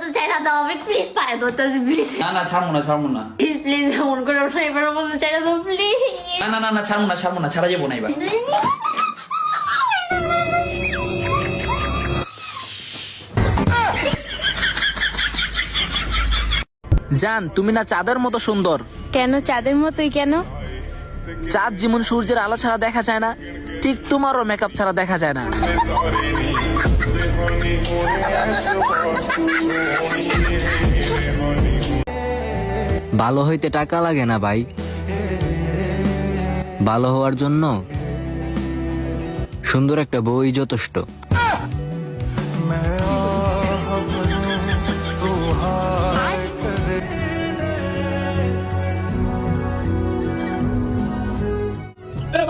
মতো চাইনা দাও আমি প্লিজ পায়ে ধরতেছি প্লিজ না না ছাড়বো না প্লিজ প্লিজ এমন করে না এবার মতো চাইনা দাও প্লিজ না ছাড়বো না ছাড়া যাবো না এবার জান তুমি না চাঁদের মতো সুন্দর। কেন চাঁদের মতোই কেন? চাঁদ যেমন সূর্যের আলো ছাড়া দেখা যায় না, ঠিক তোমারও মেকআপ ছাড়া দেখা যায় না। ভালো হইতে টাকা লাগে না ভাই, ভালো হওয়ার জন্য সুন্দর একটা বই যথেষ্ট।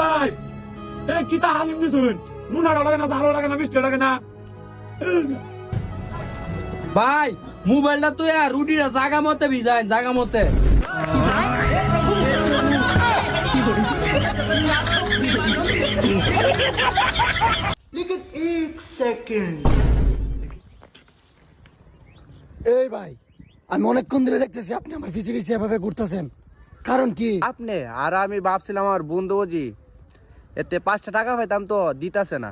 ভাই কি তা হালিম দিছুন নুন লাগে না ঝাল লাগে না মিষ্টি লাগে না ভাই মোবাইলটা তো রুটিটা জাগা মতে ভিজায় জাগা মতে। এই ভাই আমি অনেকক্ষণ ধরে দেখতেছি আপনি আমার পিছে পিছে এভাবে ঘুরতেছেন, কারণ কি? আপনি আর আমি ভাবছিলাম আমার বন্ধু বুঝি এতে 5টা টাকা পাইতাম তো দিতাছে না।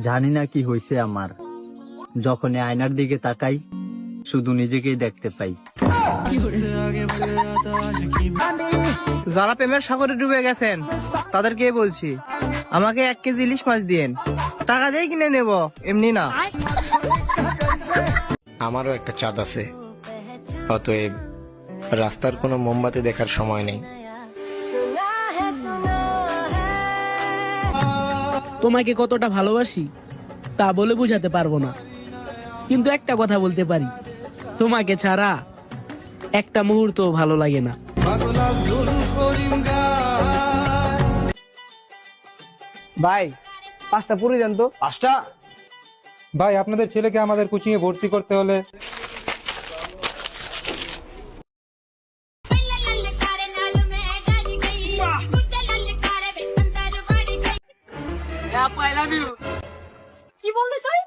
জানি না কি হয়েছে আমার, যখন আয়নার দিকে তাকাই শুধু নিজেকেই দেখতে পাই। যারা প্রেমের সাগরে ডুবে গেছেন তাদেরকে বলছি, আমাকে 1 কেজি ইলিশ মাছ দিয়েন, টাকা দিয়ে কিনে নেব, এমনি না। আমারও একটা চাঁদ আছে, অতএব রাস্তার কোনো মোমবাতি দেখার সময় নেই। তোমাকে কতটা ভালোবাসি তা বলে বুঝাতে পারবো না, কিন্তু একটা কথা বলতে পারি, তোমাকে ছাড়া একটা মুহূর্ত ভালো লাগে না। ভাই 5টা পুরি দেন তো। 5টা? ভাই আপনাদের ছেলেকে আমাদের কোচিং এ ভর্তি করতে হলে কি বললি তুই?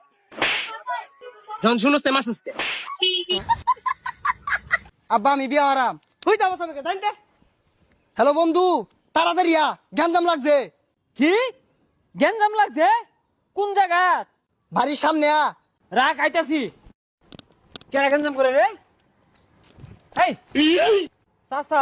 জন শুনছ তে মাসুস তে আব্বা আমি বিয়া হারাম হই যাবো সবকে জানতে। হ্যালো বন্ধু, তাড়াতাড়ি আ, গ্যাঞ্জাম লাগছে। কি গ্যাঞ্জাম লাগছে? কোন জায়গা? বাড়ির সামনে আ। রাখ আইতাছি। কেন গ্যাঞ্জাম করে রে? এই চাচা